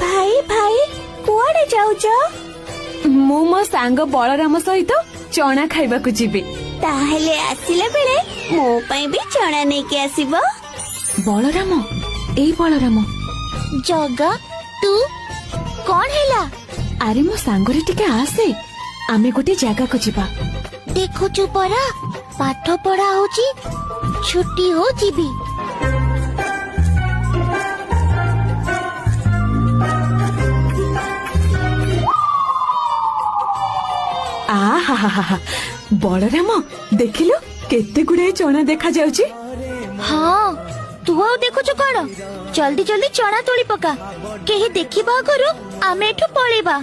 भाई भाई कुआडे जाउछ? मु मो सांग बलराम सहित चना खाइबाकु जीवे। ताहेले आसिला बेले मो पई भी चना नै के आसीबो। बलराम ए बलराम जगा तू कौन हैला? अरे मो सांगरे टिके आसे आमे गोटे जगह को जीवा। देखुछु परा पाठ पढ़ा होची छुट्टी हो जीबी। आहा बलराम देखिलो केते गुडे चना देखा जाउची। हाँ तू आउ देखुछु कौन? जल्दी जल्दी चना तोड़ी पका केही देखिबा करू आमे एठु पळेबा।